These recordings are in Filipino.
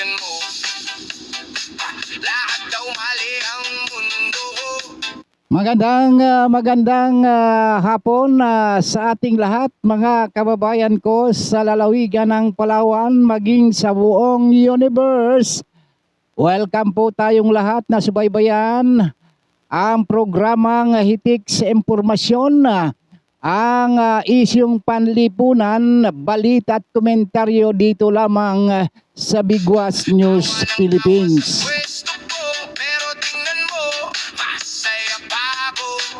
kaibigan mo. Lahat daw mali ang mundo. Magandang hapon sa ating lahat, mga kababayan ko sa lalawigan ng Palawan maging sa buong universe. Welcome po tayong lahat na subaybayan ang programang Hitik sa Impormasyon, ang isyong panlipunan, balita at komentaryo dito lamang sa Bigwas News Philippines. Pwesto ko, pero tingnan mo, masaya pa ako.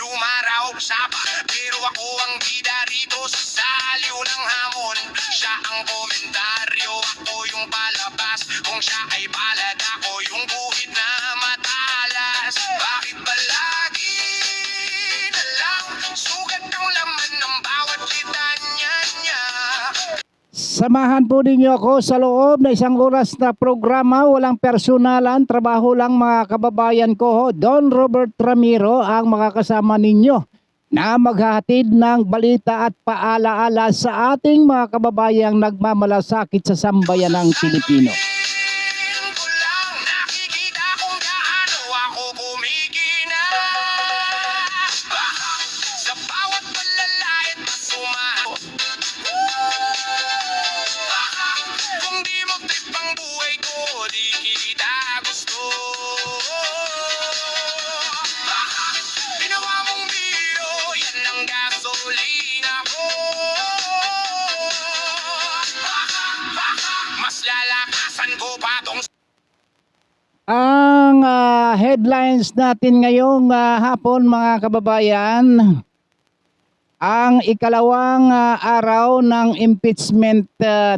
Lumaraw sa pero ako ang bida rito sa saliw ng hamon. Siya ang komentaryo, ako yung palabas. Kung siya ay palad, ako yung guhit na matalas. Bakit ba lagi na lang sugat ang laman ng bawat litanya niya? Samahan po ninyo ako sa loob na isang oras na programa, walang personalan, trabaho lang mga kababayan ko. Don Robert Ramiro ang makakasama ninyo na maghahatid ng balita at paalaala sa ating mga kababayang nagmamalasakit sa sambayanang Pilipino. Ko lang nakikita kung gaano ako kumikina. Sa bawat palalait na sumaho. Kung di mo trip ang buhay ko, di kita gusto. Ginawa mong biro, yan ang gasolina ko. Mas lalakasan ko pa tong Ang headlines natin ngayong hapon mga kababayan, ang ikalawang araw ng impeachment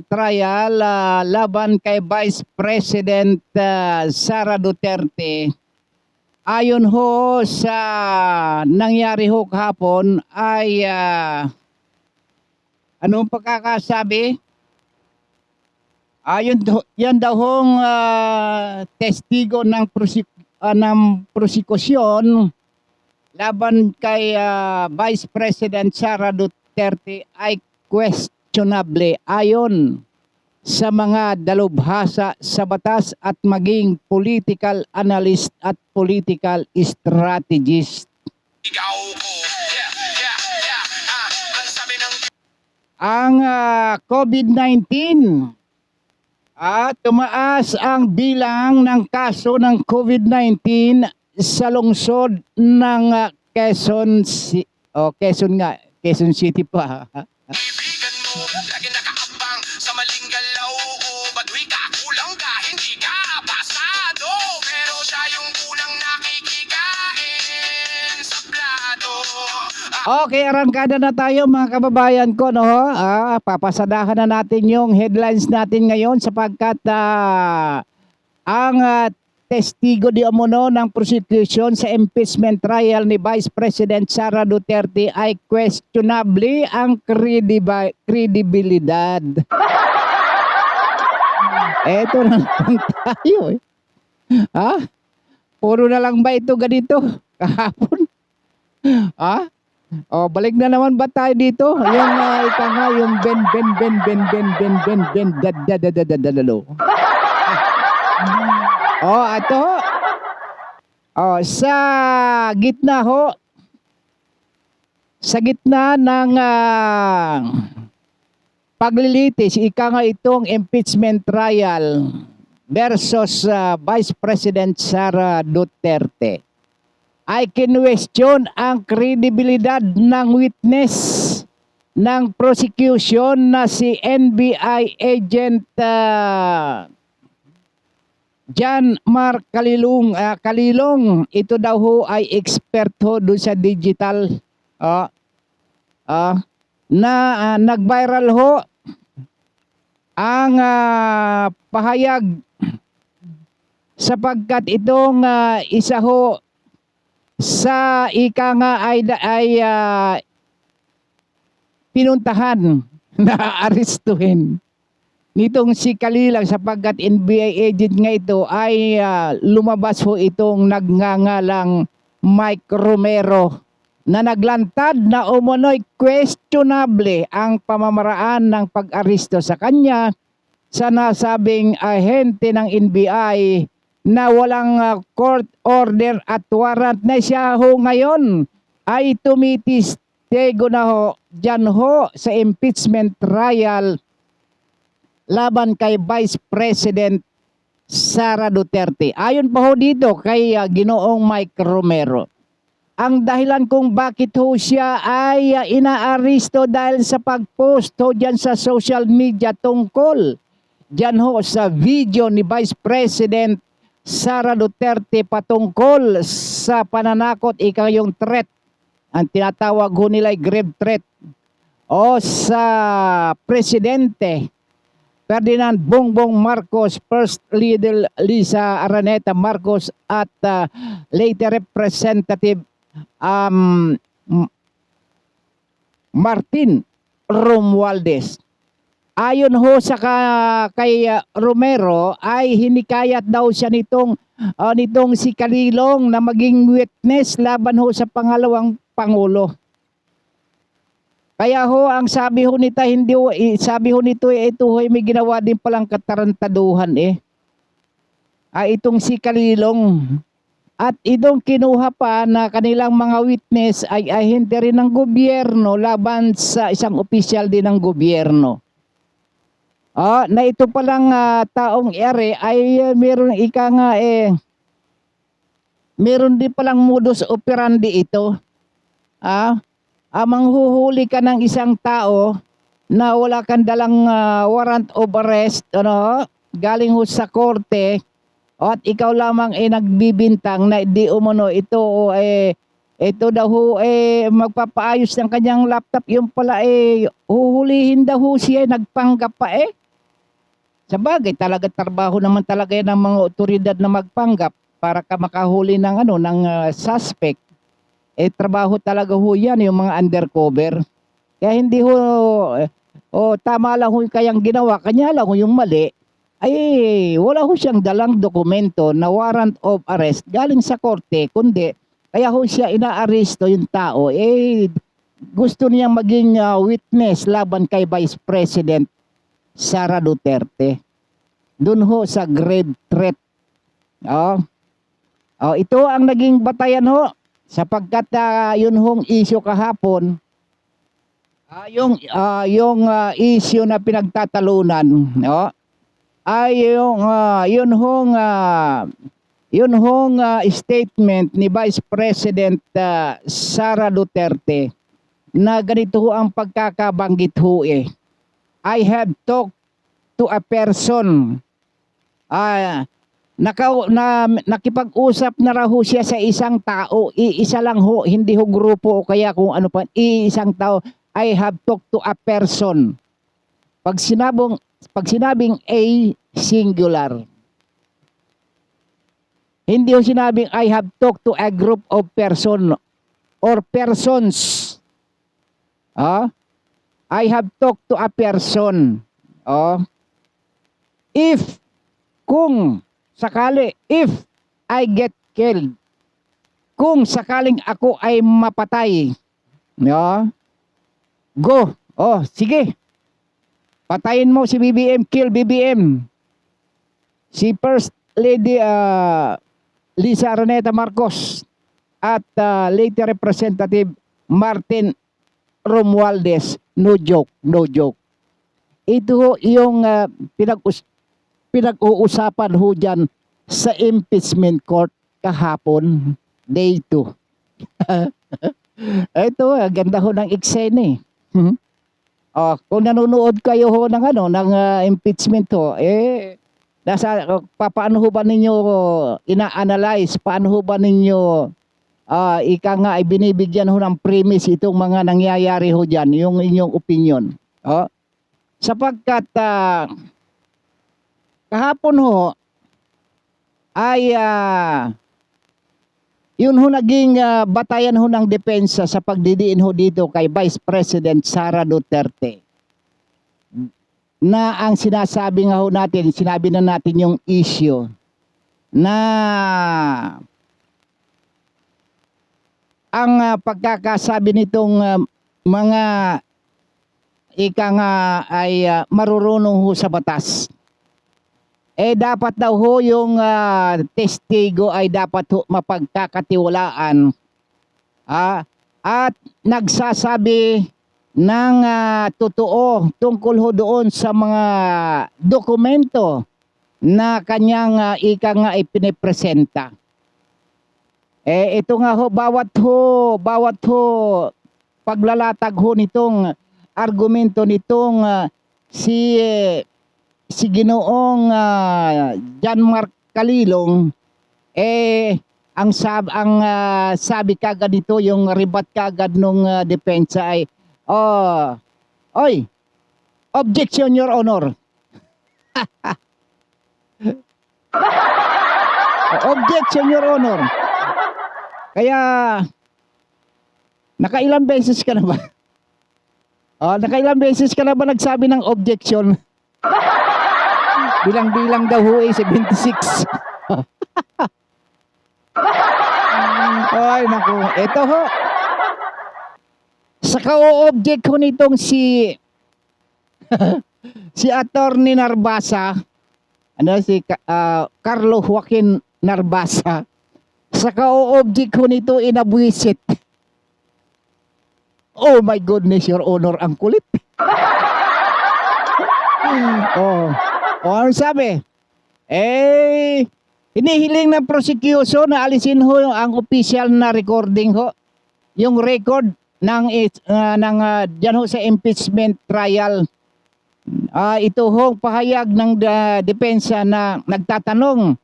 trial laban kay Vice President Sara Duterte. Ayon ho sa nangyari ho kahapon ay anong pagkakasabi? Yan daw hong testigo ng prosekusyon laban kay Vice President Sara Duterte ay questionable ayon sa mga dalubhasa sa batas at maging political analyst at political strategist. ikaw ko. Ang sabi ng Ang COVID-19, tumaas ang bilang ng kaso ng COVID-19 sa lungsod ng Quezon City pa. kaibigan mo, lagi nakaabang sa maling galaw. Baduy ka, kulang ka, hindi ka pasado. Pero siya yung unang nakikikain sa plato. Okay, arangkada na tayo mga kababayan ko, no? Papasadahan na natin yung headlines natin ngayon sapagkat ang testigo di umano ng prosecution sa impeachment trial ni Vice President Sara Duterte ay questionable ang kredibilidad. Eto na lang tayo eh. Puro na lang ba ito ganito kahapon? Balik na naman ba tayo dito? Yung ika nga, yung ben dadadadadalo. Ito. Sa gitna ho. Sa gitna ng paglilitis, ika nga itong impeachment trial versus Vice President Sara Duterte, ay kinwestiyon ang kredibilidad ng witness ng prosecution na si NBI agent John Mark Kalilong. Ito daw ho ay expert ho doon sa digital na nag-viral ho ang pahayag sapagkat itong isa ho sa ika nga ay pinuntahan na arestuhin nitong si Kalilang sapagkat NBI agent nga ito ay lumabas ho itong nagngangalang Mike Romero na naglantad na umunoy questionable ang pamamaraan ng pag-aresto sa kanya sa nasabing ahente ng NBI na walang court order at warrant na siya ho ngayon ay tumitistego na ho dyan ho sa impeachment trial laban kay Vice President Sara Duterte. Ayon pa ho dito kay Ginoong Mike Romero, ang dahilan kung bakit ho siya ay inaaresto dahil sa pag-post ho dyan sa social media tungkol dyan ho sa video ni Vice President Sara Duterte patungkol sa pananakot, yung threat, ang tinatawag ho nila ay grave threat o sa Presidente Ferdinand Bongbong Marcos, First Lady Lisa Araneta Marcos at later Representative Martin Romualdez. Ayon ho sa kay Romero ay hinikayat daw siya nitong si Kalilong na maging witness laban ho sa pangalawang pangulo. Kaya ho ang sabi ho nito sabi ho nito ito ho may ginawa din palang katarantaduhan itong si Kalilong. At itong kinuha pa na kanilang mga witness ay ahente rin ng gobyerno laban sa isang opisyal din ng gobyerno. Na ito palang taong ere ay meron meron din palang modus operandi ito. Manghuhuli ka ng isang tao na wala kang dalang warrant of arrest, galing ho sa korte, at ikaw lamang nagbibintang na di umano ito daw ho magpapaayos ng kanyang laptop, yung pala huhulihin daw ho siya, nagpanggap pa Sabagay, talaga trabaho naman talaga yan ng mga otoridad na magpanggap para ka makahuli ng suspect. Trabaho talaga ho yan, yung mga undercover. Kaya hindi ho, tama lang ho kayang ginawa, kanya lang ho yung mali, wala ho siyang dalang dokumento na warrant of arrest galing sa korte, kundi kaya ho siya inaaresto yung tao, gusto niyang maging witness laban kay Vice President Sara Duterte. Doon ho sa grave threat. Ito ang naging batayan ho sapagkat yun hong issue kahapon. Yung issue na pinagtatalunan, ay yun hong statement ni Vice President Sara Duterte na ganito ho ang pagkakabanggit ho I have talked to a person. Nakipag-usap na raw siya sa isang tao, iisa lang ho, hindi ho grupo o kaya kung ano pa, isang tao. I have talked to a person. Pag sinabing a, singular. Hindi ho sinabing I have talked to a group of person or persons. I have talked to a person. Kung I get killed, kung sakaling ako ay mapatay, go. Sige. Patayin mo si BBM, kill BBM. Si First Lady Lisa Araneta Marcos at later Representative Martin Romualdez. No joke. Ito ho yung pinag-uusapan ho dyan sa impeachment court kahapon, day 2. Ito, ganda ho ng eksena kung nanonood kayo ho ng impeachment ho, paano ho ba ninyo ina-analyze, paano ho ba ninyo ay binibigyan ho ng premise itong mga nangyayari ho dyan, yung inyong opinion. Sapagkat kahapon ho ay yun ho naging batayan ho ng depensa sa pagdidiin ho dito kay Vice President Sara Duterte. Na ang sinasabi nga ho natin, sinabi na natin yung issue na ang pagkakasabi nitong mga ay marurunong ho sa batas. dapat daw ho yung testigo ay dapat ho mapagkakatiwalaan. At nagsasabi ng totoo tungkol ho doon sa mga dokumento na kanyang ika nga ipinipresenta. Ito nga ho, bawat ho paglalatag ho nitong argumento nitong si Ginoong John Mark Calilong, ang sabi kagad nito, yung ribat kagad nung depensa ay, oy, objection, Your Honor. Objection, Your Honor. Kaya, nakailang beses ka na ba? Nakailang beses ka na ba nagsabi ng objection? Bilang-bilang daw ho 76. Ay, naku. Ito ho. Sa ka-object ho nitong si Attorney Narbasa, Carlo Joaquin Narbasa, sa ka-object ho nito inabwisit. Oh my goodness, Your Honor, ang kulit. Ano sabi? Hinihiling ng prosecution na alisin ho ang official na recording ho. Yung record ng dyan ho sa impeachment trial. Ito ho pahayag ng depensa na nagtatanong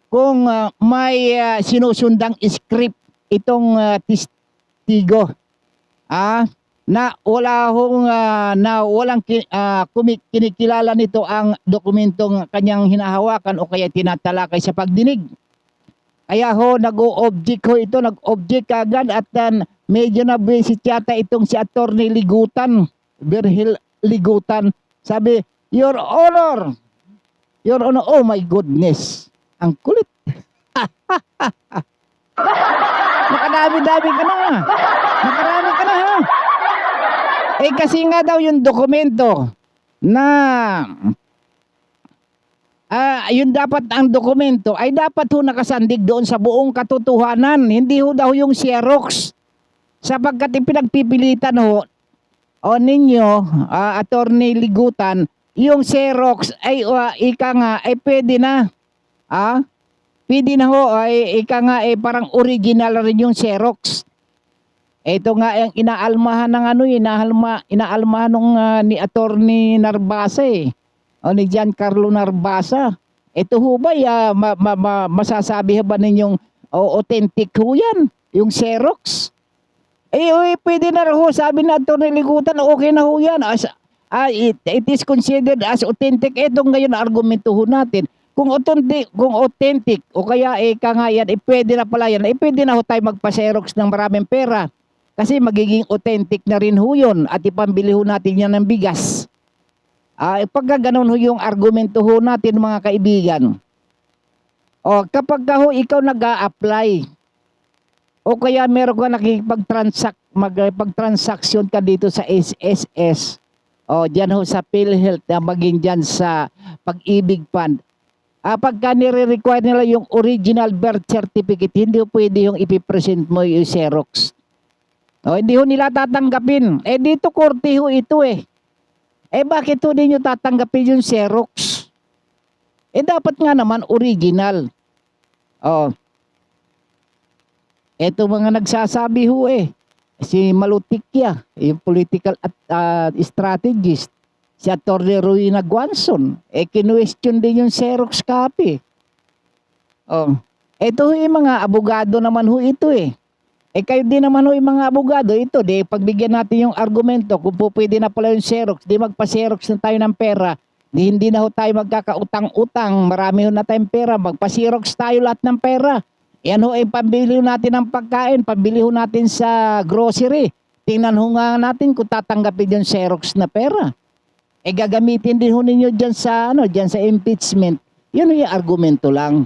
kung may sinusundang script itong testigo. Na walang kinikilala nito ang dokumentong kanyang hinahawakan o kaya tinatalakay sa pagdinig. Kaya ho nag-o-object ho ito, nag-object agad at medyo nabisit yata itong si Attorney Ligutan, Virgil Ligutan. Sabi, Your Honor, oh my goodness, ang kulit. Nakadami-dami ka na. Nakarami ka na ha. Kasi nga daw yung dokumento na yun dapat ang dokumento ay dapat ho nakasandig doon sa buong katotohanan. Hindi ho daw yung Xerox. Sapagkat pinagpipilitan ho ninyo, Attorney Ligutan, yung Xerox ay ika nga ay pwede na. Pwede na ho ay ika nga ay parang original rin yung Xerox. Ito nga ang inaalmahan ng inaalmahan nung ni Attorney Narbasa o ni Giancarlo Narbasa. Ito ho ba masasabi ba ninyong authentic ho yan, yung Xerox? Pwede na ho, sabi na Attorney Ligutan, okay na ho yan. It is considered as authentic. Ito ngayon argumento ho natin. Kung authentic o kaya nga yan, pwede na pala yan. Pwede na ho tayo magpa-Xerox ng maraming pera. Kasi magiging authentic na rin ho yun at ipambili ho natin yan ng bigas. Pagka ganun ho yung argumento ho natin mga kaibigan. Kapag ho ikaw nag-a-apply o kaya meron ka magpag-transaction ka dito sa SSS dyan ho sa PhilHealth maging dyan sa Pag-ibig Fund. Pagka nire-require nila yung original birth certificate, hindi ho pwede yung ipipresent mo yung Xerox. Hindi ho nila tatanggapin. Dito korte ho ito bakit ho ninyo tatanggapin yung Xerox? Dapat nga naman original. Ito mga nagsasabi ho si Malutikya, yung political strategist, si Atty. Rowena Guanzon, kinwestiyon din yung Xerox copy. Ito ho yung mga abogado naman ho ito kayo din naman ho yung mga abogado, ito, pagbigyan natin yung argumento, kung po pwede na pala yung Xerox, magpa-Xerox na tayo ng pera, hindi na ho tayo magkakautang-utang, marami ho na tayong pera, magpa-Xerox tayo lahat ng pera. Yan ho, pambili ho natin ng pagkain, pambili ho natin sa grocery. Tingnan ho nga natin kung tatanggapin yung Xerox na pera. Gagamitin din ho ninyo dyan sa impeachment. Yun ho yung argumento lang.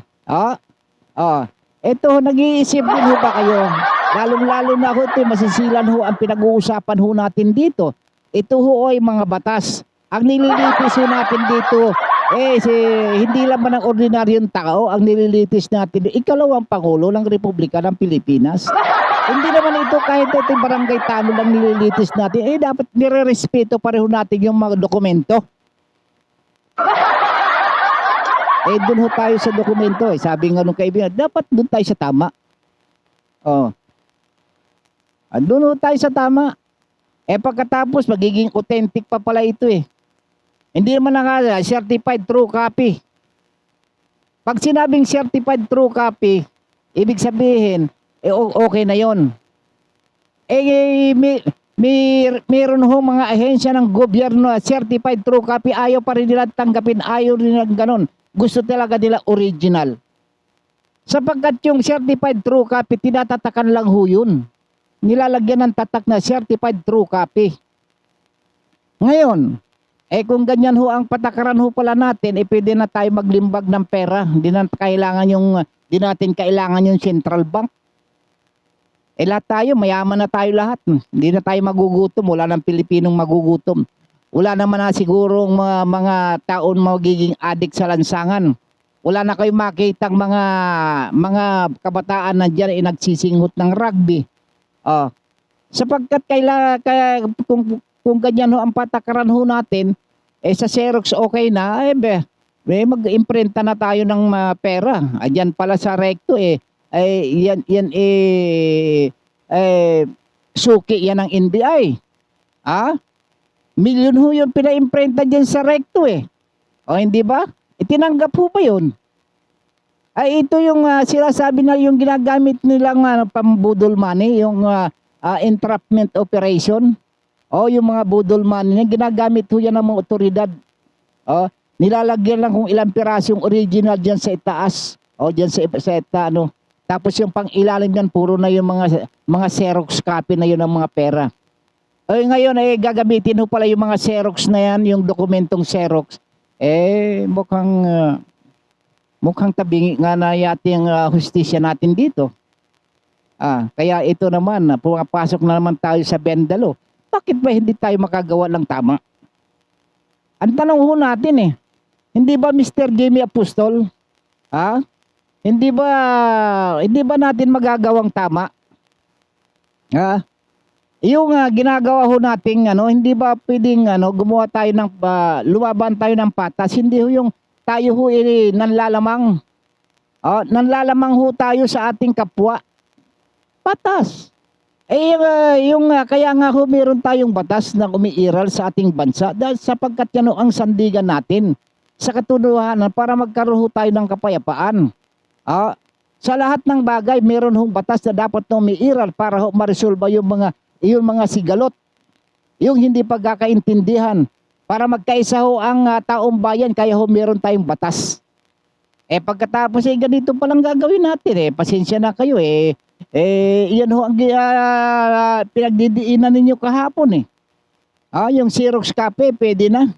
Ito, nag-iisip din ho ba kayo? Lalong-lalo na ho masisilan ho ang pinag-uusapan ho natin dito. Ito ho ay mga batas. Ang nililitis ho natin dito Hindi lamang ng ordinaryong tao ang nililitis natin. Ikalawang Pangulo ng Republika ng Pilipinas. Hindi naman ito kahit ito barangay tanod ang nililitis natin. Dapat nire-respeto pareho natin yung mga dokumento. Doon ho tayo sa dokumento. Sabi nga nung kaibigan, dapat doon tayo sa tama. Doon ho tayo sa tama. Pagkatapos, magiging authentic pa pala ito eh. Hindi naman certified true copy. Pag sinabing certified true copy, ibig sabihin, okay na yon. Meron ho mga ahensya ng gobyerno certified true copy, ayaw pa rin nila tanggapin, ayaw rin nila ganun. Gusto talaga nila original. Sapagkat yung certified true copy, tinatatakan lang ho yun. Nilalagyan ng tatak na certified true copy. Ngayon, kung ganyan ho ang patakaran ho pala natin, pwede na tayo maglimbag ng pera. Hindi natin kailangan yung central bank. Lahat tayo, mayaman na tayo lahat. Hindi na tayo magugutom. Wala nang Pilipinong magugutom. Wala naman na sigurong mga taon magiging addict sa lansangan. Wala na kayong makitang mga kabataan na dyan nagsisinghot ng rugby. Sapagkat kung ganyan ho ang patakaran ho natin, sa Xerox okay na, mag-imprenta na tayo ng pera. Diyan pala sa recto suki yan ng NBI. Milyon ho yung pina-imprenta dyan sa recto hindi ba? Tinanggap ho ba yun? Ito yung sinasabi na yung ginagamit nilang pambudol money, yung entrapment operation. Yung mga budol money, ginagamit ho yan ng mga otoridad. Nilalagyan lang kung ilang piraso yung original dyan sa itaas. Dyan sa Tapos yung pang ilalim yan, puro na yung mga Xerox copy na yun ng mga pera. Ngayon, gagamitin ho pala yung mga Xerox na yan, yung dokumentong Xerox. Mukhang tabingi nga na yati ang hustisya natin dito. Kaya ito naman, pumapasok na naman tayo sa bendalo. Bakit ba hindi tayo makagawa ng tama? Ang tanong ho natin hindi ba Mr. Jamie Apostol? Hindi ba natin magagawang tama? Yung ginagawa ho natin, hindi ba pwedeng gumawa tayo ng lumaban tayo ng patas? Hindi ho yung tayo ho nanlalamang. Nanlalamang ho tayo sa ating kapwa. Patas. Kaya nga ho meron tayong batas na umiiral sa ating bansa dahil sapagkat yan ho ang sandigan natin sa katotohanan para magkaroon ho tayo ng kapayapaan. Sa lahat ng bagay meron hong batas na dapat na umiiral para ho maresolba yung mga sigalot, yung hindi pagkakaintindihan, para magkaisa ho ang taong bayan, kaya ho meron tayong batas. Pagkatapos ganito palang gagawin natin pasensya na kayo yan ho ang pinagdidiinan ninyo kahapon yung Xerox copy pwede na.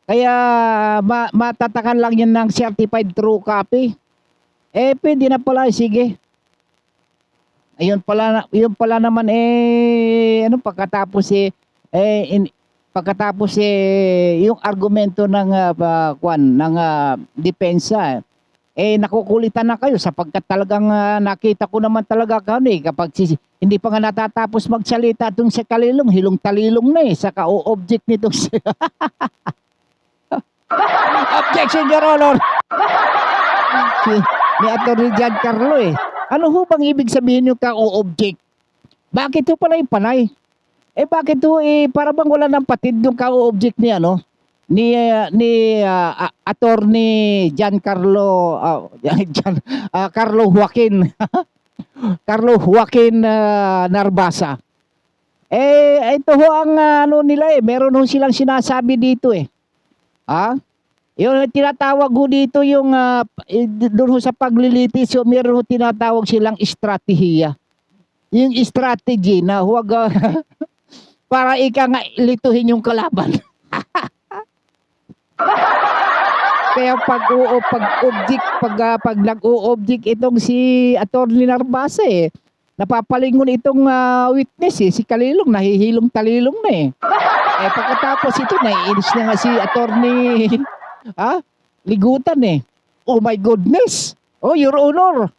Kaya matatakan lang yan ng certified true copy. Pwede na pala, sige. Ayun pala naman pagkatapos yung argumento ng depensa nakukulitan na kayo sapagkat talagang nakita ko naman talaga kapag hindi pa nga natatapos magsalita itong si Kalilong, hilong talilong na sa ka-object nitong Objection, Your Honor. Ni Atty. Giancarlo ano ho bang ibig sabihin yung ka-object? Bakit ho pala yung panay? Bakit ho para bang wala ng patid yung ka-object ni Attorney Giancarlo Carlo Joaquin Carlo Joaquin Narbasa. Ito ho ang nila meron ho silang sinasabi dito yung tinatawag ho dito yung doon ho sa paglilitis, meron ho tinatawag silang estratehiya. Yung strategy na huwag para nga lituhin yung kalaban. Kaya pag nag-o-object itong si Atty. Narbasa napapalingon itong witness si Kalilong, nahihilong talilong na Eh pagkatapos ito, naiinis na nga si attorney Ligutan eh. Oh my goodness. Oh, Your Honor.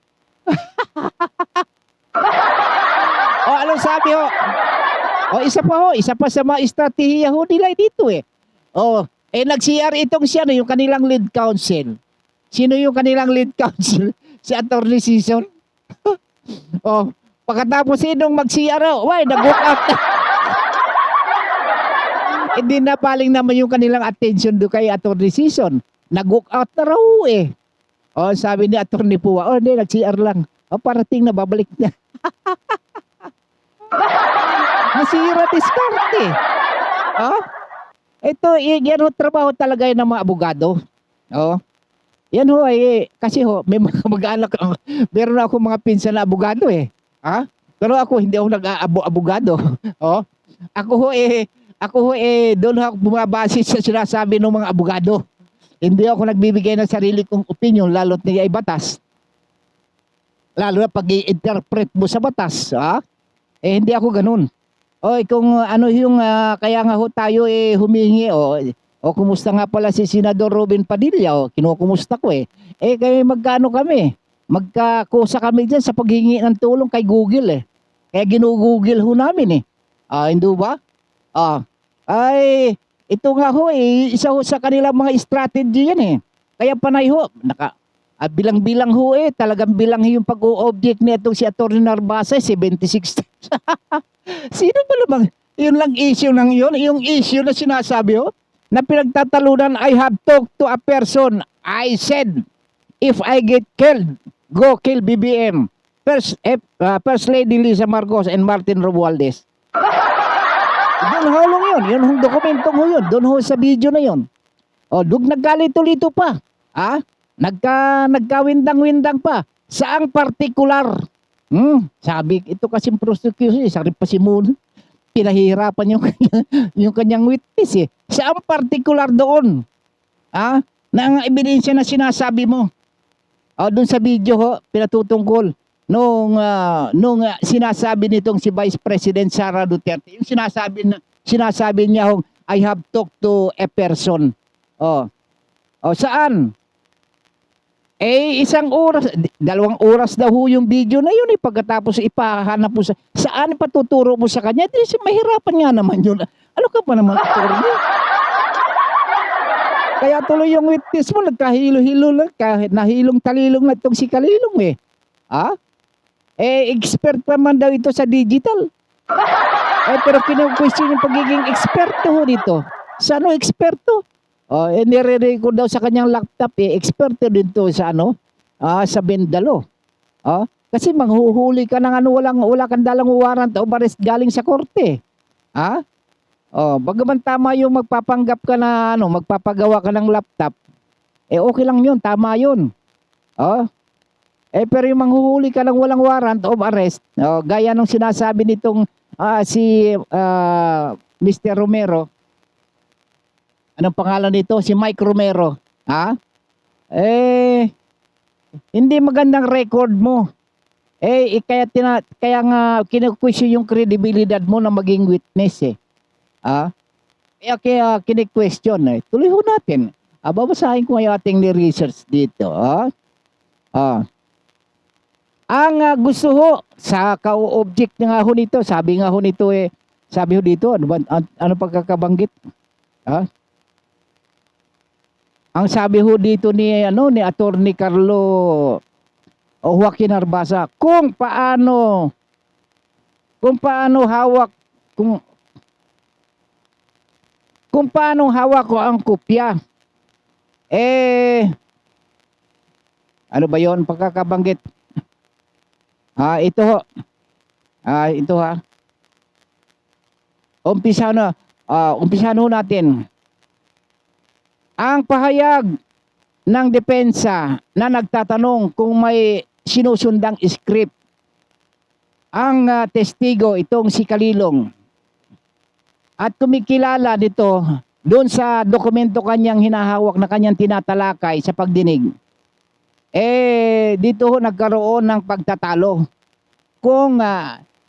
Oh, anong sabi ho? Oh, isa pa sa mga estratehiya ho nila dito eh. Oh, nag-CR itong siya, no, yung kanilang lead counsel. Sino yung kanilang lead counsel? Si Attorney Season. Oh, pagkatapos sinong mag-CR, why, nag-walk out. Hindi na paling naman yung kanilang attention do kay Attorney Season. Nag-walk out na raw eh. Oh, sabi ni Attorney Pua, oh, hindi, nag-CR lang. Oh, parating na, babalik na. Nasira diskarte. Oh, ito, yan ho, trabaho talaga yun ng mga abogado. Oh, yan ho, kasi ho, may mga mag-anak, meron na ako mga pinsan na abogado eh. Pero ako, hindi ako nag-abogado. Oh, ako ho, doon ako bumabase sa sinasabi ng mga abogado. Hindi ako nagbibigay ng sarili kong opinion, lalo't niya ay batas. Lalo na pag i-interpret mo sa batas, hindi ako ganun. Kung ano yung, kaya nga ho tayo humingi, kumusta nga pala si Senador Robin Padilla, kinukumusta ko kaya magkano kami? Magkakusa kami dyan sa paghingi ng tulong kay Google Kaya ginugoogle ho namin hindi ba? Ito nga ho isa ho sa kanilang mga strategy yan Kaya panay ho, bilang-bilang ho talagang bilang yung pag-o-object nitong si Atty. Narbasa 76 times. Sino ba naman? Yun lang issue ng yun. Yung issue na sinasabi na pinagtatalunan, I have talked to a person. I said, if I get killed, go kill BBM. First Lady Lisa Marcos and Martin Romualdez. Doon ho lang yun. Yun yung dokumentong ho yun. Doon ho sa video na yun. Nagkalito-lito pa. Nagkawindang-windang pa. Saang partikular? Sabi, ito kasing prosecution, sabi pa si Moon, pinahihirapan yung kanyang witness Saang partikular doon? Na ang ebidensya na sinasabi mo? Doon sa video pinatutungkol. Nung sinasabi nitong si Vice President Sara Duterte, yung sinasabi niya I have talked to a person. Saan? Isang oras, 2 oras daw yung video na yun pagkatapos ipahanap mo saan patuturo mo sa kanya? Di mahirapan nga naman yun. Ano ka pa naman attorney? Kaya tuloy yung witness mo, nagkahilo-hilo lang, kahit nahilong talilong na itong si Kalilong expert pa man daw ito sa digital. Pero kinu-question yung pagiging eksperto dito. Sa eksperto? Nire-record ko daw sa kanyang laptop eksperto din to sa sa Bendalo. Kasi manghuhuli ka ng wala kang dalang warrant o arrest galing sa korte. Bagaman tama yung magpapanggap ka na magpapagawa ka ng laptop, okay lang yun, tama yun. Pero yung manghuhuli ka ng walang warrant of arrest, gaya nung sinasabi nitong si Mr. Romero, anong pangalan nito? Si Mike Romero. Hindi magandang record mo. Kaya nga kinu-question yung credibility mo na maging witness Kaya kini-question Tuloy ho natin. Babasahin ko yung ating ni-research dito. Ang gusto ho sa ka-object nga ho nito, sabi nga ho nito sabi ho dito, ano pagkakabanggit? Ang sabi ho dito ni Attorney Carlo Joaquin Arbasa, kung paano hawak ko ang kopya. Ano ba 'yon pagkakabanggit? Ito ho. Ito umpisahan ho natin. Ang pahayag ng depensa na nagtatanong kung may sinusundang script. Ang testigo itong si Kalilong. At kumikilala nito doon sa dokumento kanyang hinahawak na kanyang tinatalakay sa pagdinig. Dito ho nagkaroon ng pagtatalo. Kung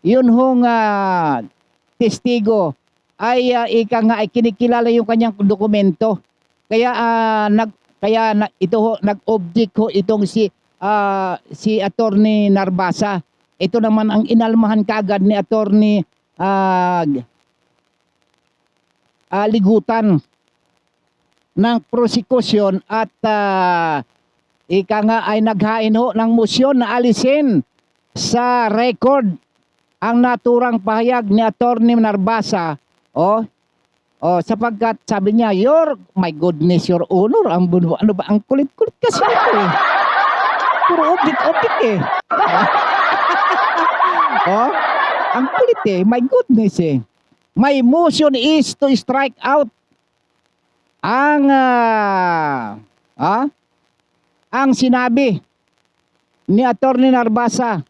yun hong testigo ay ika nga ay kinikilala yung kanyang dokumento. Kaya ito ho, nag-object ho itong si Attorney Narbasa. Ito naman ang inalmahan kaagad ni Attorney Ligutan ng prosecution at ika nga ay naghain ho ng motion na alisin sa record ang naturang pahayag ni Attorney Narbasa. Sapagkat sabi niya, my goodness, your honor, ang ano ba, ang kulit-kulit kasi ito eh. Puro object eh. Ang kulit eh, my goodness eh. My motion is to strike out ang sinabi ni Attorney Narbasa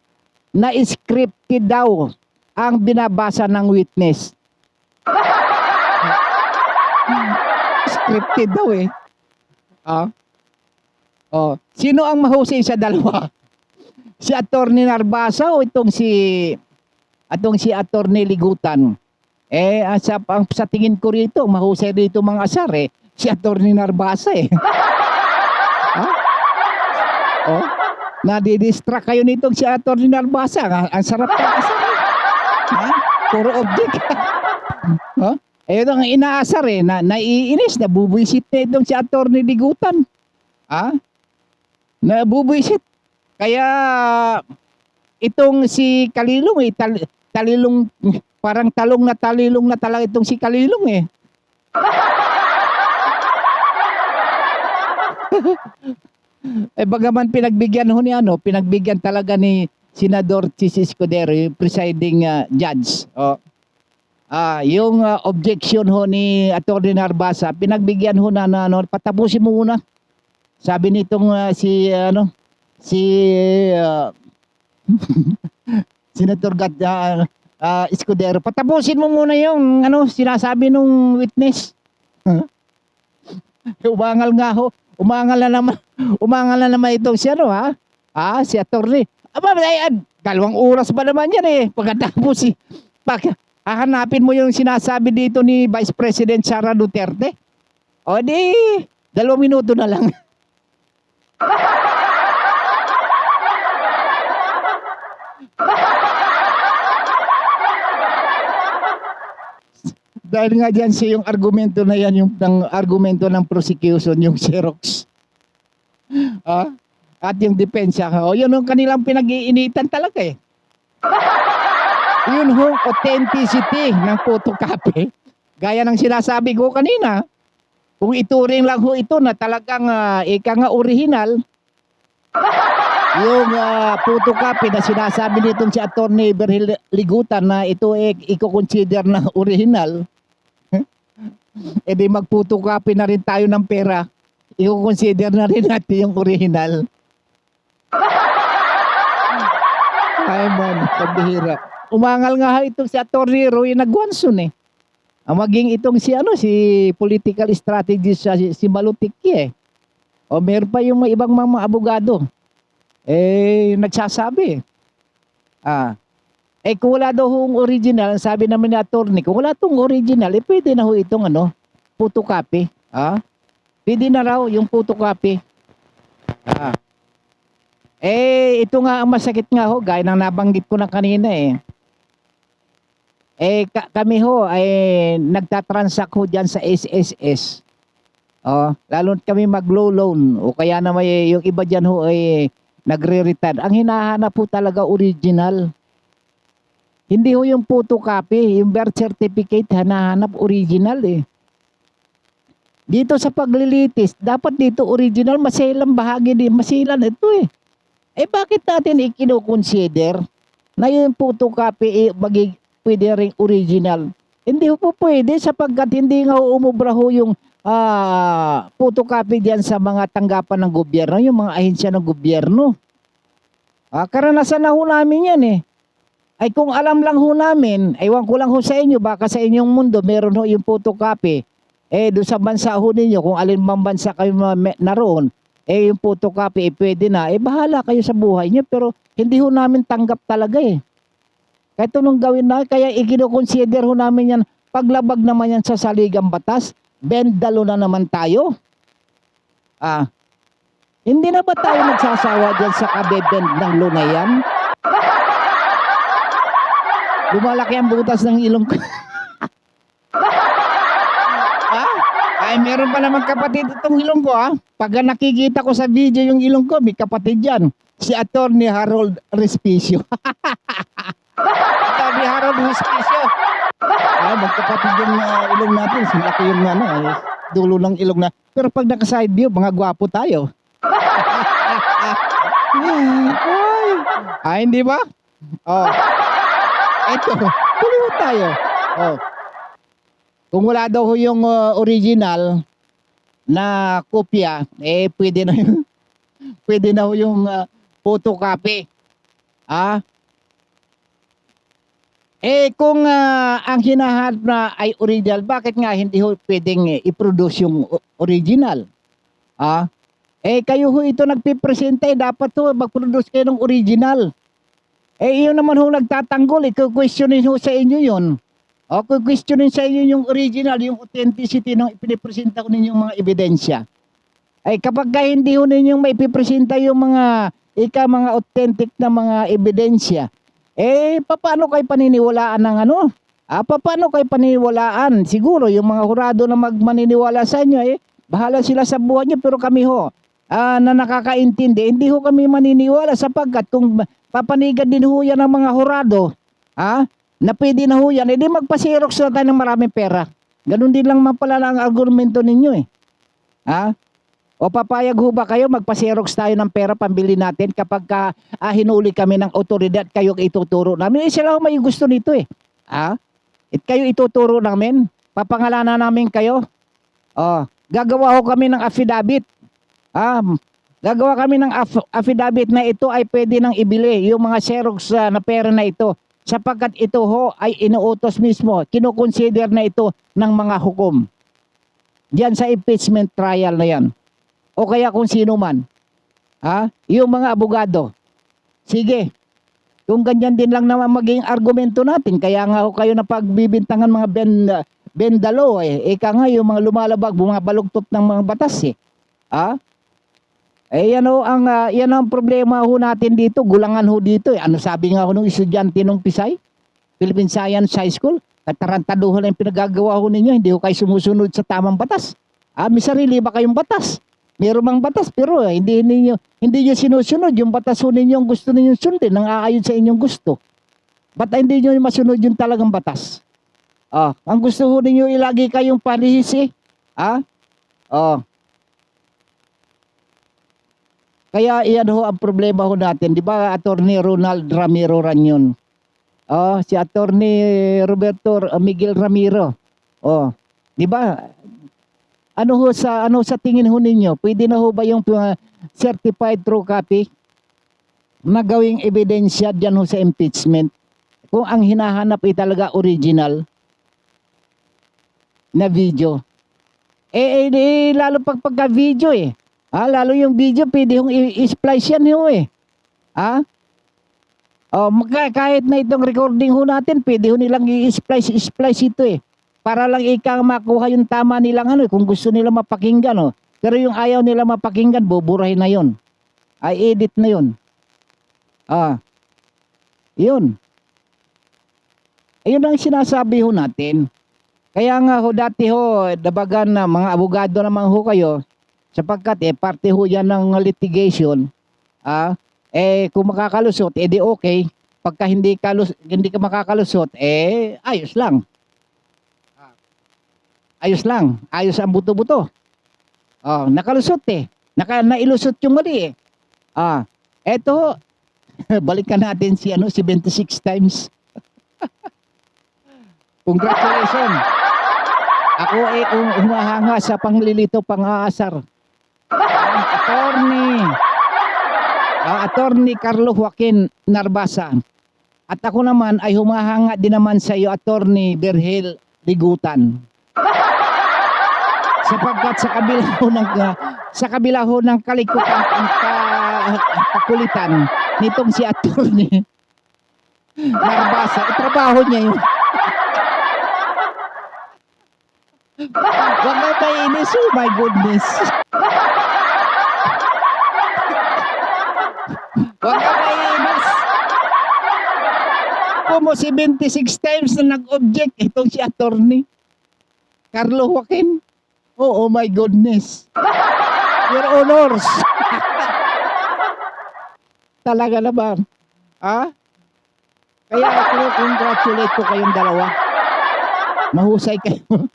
na scripted daw ang binabasa ng witness. Scripted daw eh. Sino ang mahusay sa dalawa? Si Attorney Narbasa o itong si Attorney Ligutan? Sa tingin ko rito, mahusay rito mga asar eh. Si Attorney Narbasa eh. Nadidistract kayo nitong si Attorney Narbasa. Ang sarap ng asar eh. Puro object. Ito ang inaasar eh. Naiinis, nabubuisit na itong si Attorney Ligutan. Nabubuisit. Kaya itong si Kalilong eh, talilong, parang talong na talaga itong si Kalilong eh. Bagaman pinagbigyan talaga ni Senador Chis Escudero, yung presiding judge. Yung objection ho ni Attorney Narbasa, pinagbigyan ho na patapusin mo muna. Sabi nitong Senator Escudero, patapusin mo muna yung sinasabi nung witness. Umangal na naman itong si si attorney. Dalawang oras ba naman yan eh. Pagkatapos hahanapin mo yung sinasabi dito ni Vice President Sara Duterte. O di, 2 minuto na lang. Dahil nga dyan yung argumento na yan, yung argumento ng prosecution, yung Xerox. At yung depensa. Yun ang kanilang pinag-iinitan talaga eh. Yun yung authenticity ng photocopy. Gaya ng sinasabi ko kanina, kung ituring lang ho ito na talagang ika nga original, yung photocopy na sinasabi nitong si Attorney Berhil Ligutan na ito i-consider na original, di mag-photocopy na rin tayo ng pera, i-consider na rin natin yung original. Ay man, pagbihira. Umangal nga itong si Attorney Roy Nagwanson eh. Maging itong si political strategist si Malutiki eh. Meron pa yung mga ibang mga abogado. Nagsasabi. Kung wala daw hong original, sabi naman ni attorney, kung wala tong original, pwede na ho itong photocopy. Pwede na raw yung photocopy. Ito nga ang masakit nga ho, gaya ng nabanggit ko na kanina eh. Kami ho ay nagtatransact ho dyan sa SSS. Lalo kami mag-low loan o kaya na yung iba dyan ho ay nagre-retire. Ang hinahanap po talaga original. Hindi ho yung photocopy, yung birth certificate hinahanap original eh. Dito sa paglilitis, dapat dito original, masilang bahagi din, masilan ito eh. Bakit natin i-consider na yung photocopy pwede ring original? Hindi po pwede sapagkat hindi nga umubra ho yung photocopy diyan sa mga tanggapan ng gobyerno, yung mga ahensya ng gobyerno. Karanasan na ho namin yan eh. Kung alam lang ho namin, ewan ko lang ho sa inyo, baka sa inyong mundo meron ho yung photocopy. Doon sa bansa ho ninyo, kung alin mang bansa kayo naroon, yung photocopy, pwede na. Bahala kayo sa buhay niyo, pero hindi ho namin tanggap talaga eh. Kahit anong gawin na, kaya i-consider ho namin yan paglabag naman yan sa saligang batas, bendalo na naman tayo. Hindi na ba tayo nagsasawa dyan sa kabebend ng lunayan? Lumalaki ang butas ng ilong ko. Ay, meron pa naman kapatid itong ilong ko, Pag nakikita ko sa video yung ilong ko, may kapatid yan. Si Attorney Harold Respicio. Attorney Harold Respicio. Magkapatid yung ilong natin. Laki yung dulo ng ilong na. Pero pag naka-side view, mga gwapo tayo. Hindi ba? Eto, tuloy tayo. Kung wala daw ho yung original na kopya, pwede na yun. Pwede na ho yung photocopy. Kung ang hinahanap na ay original, bakit nga hindi ho pwedeng i-produce yung original? Kayo ho ito nagpipresenta, dapat ho mag-produce kayo ng original. Iyon naman ho nagtatanggol, questionin ho sa inyo yun. Questionin sa inyo yung original, yung authenticity ng ipinipresenta ko ninyong mga ebidensya. Kapag hindi ho ninyong may ipipresenta yung mga authentic na mga ebidensya, paano kayo paniniwalaan ng ano? Paano kayo paniniwalaan? Siguro yung mga hurado na magmaniniwala sa inyo, bahala sila sa buhay nyo, pero kami ho, na nakakaintindi, hindi ho kami maniniwala sapagkat kung papanigan din ho yan ng mga hurado, na pwede na ho yan, edi magpa-xerox na tayo ng maraming pera. Ganun din lang man pala ang argumento ninyo O papayag ho ba kayo, magpa-xerox tayo ng pera, pambili natin kapag hinuli kami ng otoridad, kayo ituturo namin. Sila ho may gusto nito kayo ituturo namin, papangalanan namin kayo. Gagawa ho kami ng affidavit. Gagawa kami ng affidavit na ito ay pwede nang ibili yung mga xerox na pera na ito sapagkat ito ho ay inuutos mismo, kinukonsider na ito ng mga hukom. Diyan sa impeachment trial na yan. O kaya kung sino man. Yung mga abogado. Sige. Kung ganyan din lang naman maging argumento natin, kaya nga ho kayo na pagbibintangan mga bendalo ika nga yung mga lumalabag, mga balugtot ng mga batas yan ang problema ho natin dito, gulangan ho dito Ano sabi nga ho nung estudyante nung Pisay, Philippine Science High School, katarantaduhan lang yung pinagagawa ho ninyo, hindi ho kayo sumusunod sa tamang batas. May sarili ba kayong batas? Meron mang batas pero hindi niyo sinusunod yung batas ho ninyo, gusto ninyong sundin nang aayon sa inyong gusto. Ba't hindi niyo masunod yung talagang batas? Ang gusto ho ninyo ilagi kayong panihisi. Kaya iyan ho ang problema ho natin. Di ba, Attorney Ronald Ramiro Ranyon? Si Attorney Roberto Miguel Ramiro. Di ba? Ano sa tingin ho ninyo? Pwede na ho ba yung certified true copy na gawing ebidensya diyan ho sa impeachment? Kung ang hinahanap ay talaga original na video. Lalo pagka video lalo yung video, pwede hong i-splice yan ho kahit na itong recording ho natin, pwede ho nilang i-splice ito para lang makuha yung tama nilang kung gusto nila mapakinggan Pero yung ayaw nila mapakinggan, buburahin na yun. Edit na yun. Yun. Ayun ang sinasabi ho natin. Kaya nga ho dati ho, dabagan na mga abogado naman ho kayo, sapagkat parte ho yan ng litigation. Kung makakalusot, di okay. Pagka hindi ka makakalusot, ayos lang. Ayos lang. Ayos ang buto-buto. Nakalusot nailusot yung mali eto, balikan natin si 26 times. Congratulations. Ako humahanga sa panglilito, pang-aasar. Attorney Carlo Joaquin Narbasa. At ako naman ay humahanga din naman sa iyo, Attorney Berhel Ligutan. Sapagkat sa kabila ho ng kalikutan at kakulitan nitong si Attorney Narbasa, trabaho niya yun. Wag ka mainis, oh my goodness. Wag ka mainis. Kumo 76 times na nag-object itong si attorney Carlo Joaquin. Oh my goodness. Your honors. Talaga naman. Ha? Kaya congratulate ko kayong dalawa. Mahusay kayo.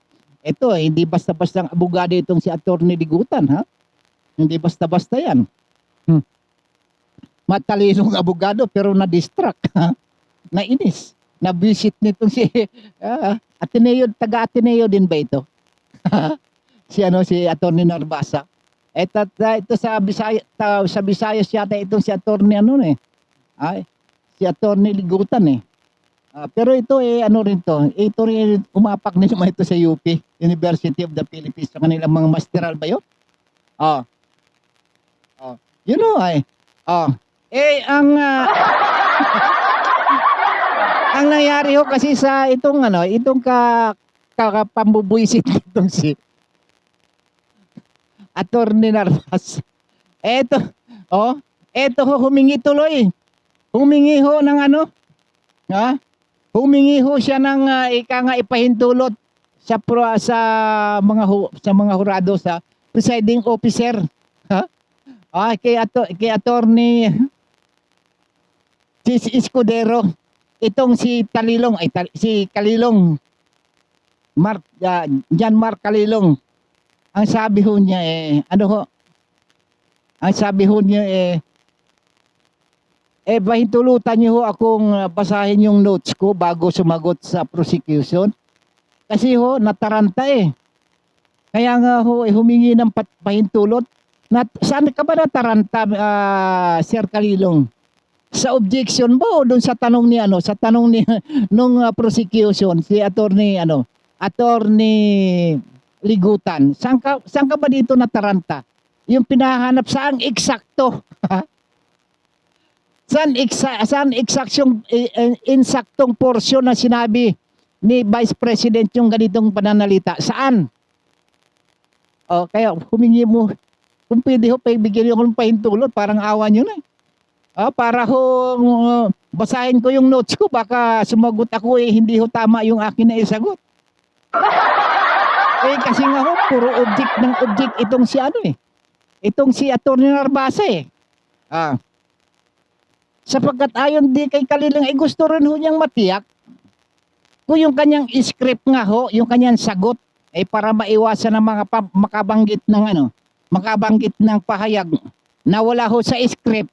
Ito, hindi basta-basta ang abogado itong si Attorney Ligutan, ha? Hindi basta-basta yan. Matalinong abogado pero na-distract, ha? Nainis. Na-visit nitong si Ateneo, taga-Ateneo din ba ito? Si Attorney Narbasa. Ito sa Visayas yata itong si Attorney si Attorney Ligutan eh. Pero ito rin to. Ito rin umapak na naman ito sa UP, University of the Philippines, sa kanilang mga masteral ba yun? You know ang nangyari ho kasi sa itong pambubuisit itong si Attorney Narvas. Eto ho humingi tuloy. Humingi ho ng humingi ho siya ng ipahintulot sa mga hurado, sa presiding officer. Kay Attorney si Escudero, itong si Talilong si Kalilong John Mark Kalilong. Ang sabi ho niya bahintulutan niyo ho akong basahin yung notes ko bago sumagot sa prosecution. Kasi ho, nataranta Kaya nga ho, humingi ng pahintulot. Saan ka ba nataranta, Sir Kalilong? Sa objection mo o dun sa tanong ni sa tanong ni nung prosecution, si Attorney Ligutan. Saan ka ba dito nataranta? Yung pinahanap saang eksakto. Saan insaktong porsyon na sinabi ni Vice President yung ganitong pananalita? Saan? Kaya humingi mo, kung pwede ho, bigyan niyo akong pahintulot, parang awa niyo na. Para ho, basahin ko yung notes ko, baka sumagot ako hindi ho tama yung akin na isagot. Kasi nga ho, puro object itong si itong si Attorney Narbasa sapagkat ayon di kay Kalilong gusto rin ho niyang matiyak kung yung kanyang script nga ho, yung kanyang sagot para maiwasan ng mga makabanggit ng pahayag na wala ho sa script.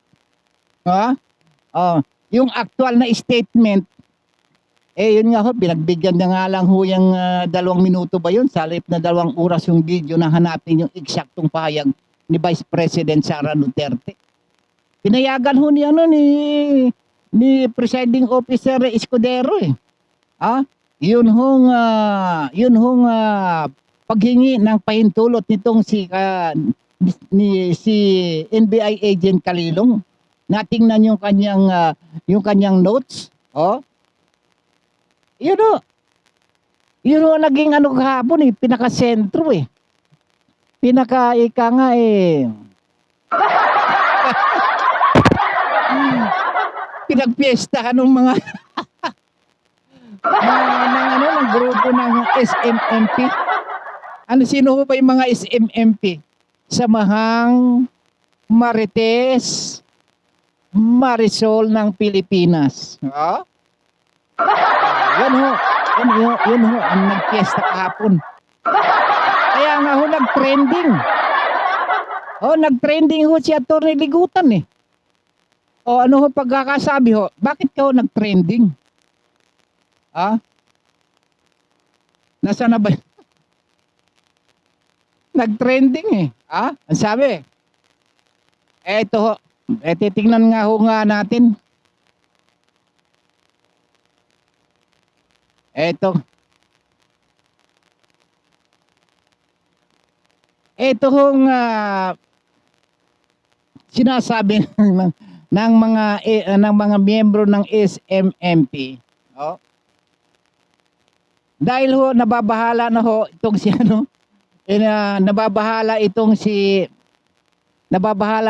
Yung actual na statement yun nga ho, pinagbigyan na nga lang ho yung 2 minuto ba yun, sa halip na 2 oras yung video na hanapin yung eksaktong pahayag ni Vice President Sara Duterte. Pinayagan ho ni Presiding Officer Escudero Yun hong paghingi ng pahintulot nitong si NBI agent Kalilong. Natingnan yung kanyang notes. Yun o naging kahapon pinaka-sentro pinaka-ika nga pinagpiestahan ng mga ng grupo ng SMMP. Sino ba yung mga SMMP? Samahang Marites Marisol ng Pilipinas. Yun ho ang nagpiesta kahapon. Kaya nga ho nag-trending. Nag-trending ho si Attorney Ligutan ano ho pagkakasabi ho? Bakit ka ho nag-trending? Nasaan na ba? Nag-trending Ang sabi. Ito ho. Titingnan nga ho natin. Ito hong sinasabi ng mga miyembro ng SMMP dahil ho nababahala na ho itong si ano, nababahala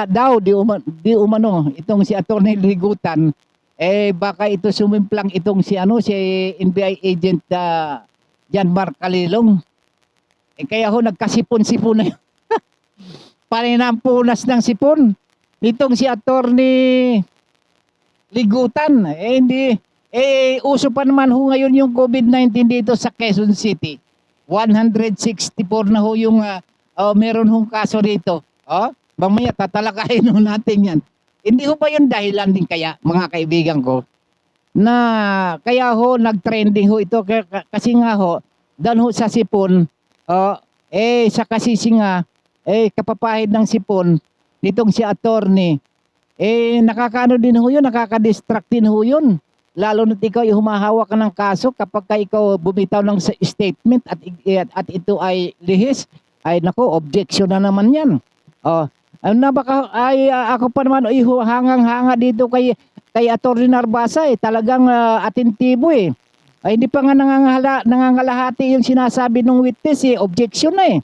daw di umano itong si Attorney Ligutan, baka ito sumimplang itong si ano, si NBI agent Jan Mark Calilong. Kaya ho nagkasipon-sipon na yun. Paninampunas ng sipon itong si Attorney Ligutan. Hindi uso pa naman ho ngayon yung COVID-19 dito sa Quezon City. 164 na ho yung meron hong kaso dito. Mamaya tatalakayin ho natin yan. Hindi ho ba yung dahilan din kaya, mga kaibigan ko, na kaya ho nag-trending ho ito kasi nga ho, dan ho sa sipon, sa kasisinga, kapapahid ng sipon, nitong si attorney, nakakaano din ho yun, nakaka-distract din ho yun. Lalo na ikaw yung humahawak ka ng kaso kapag ka ikaw bumitaw ng statement at ito ay lihis, ay nako, objection na naman yan. Ako pa naman hangang-hanga dito kay Atty. Narbasa, talagang atentibo Ay, hindi pa nga nangangalahati yung sinasabi ng witness objection na